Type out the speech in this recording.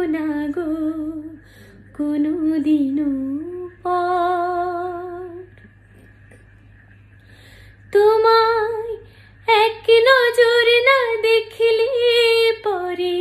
না গো কোনো দিনও পর। তোমায় এক নজর না দেখলে পরে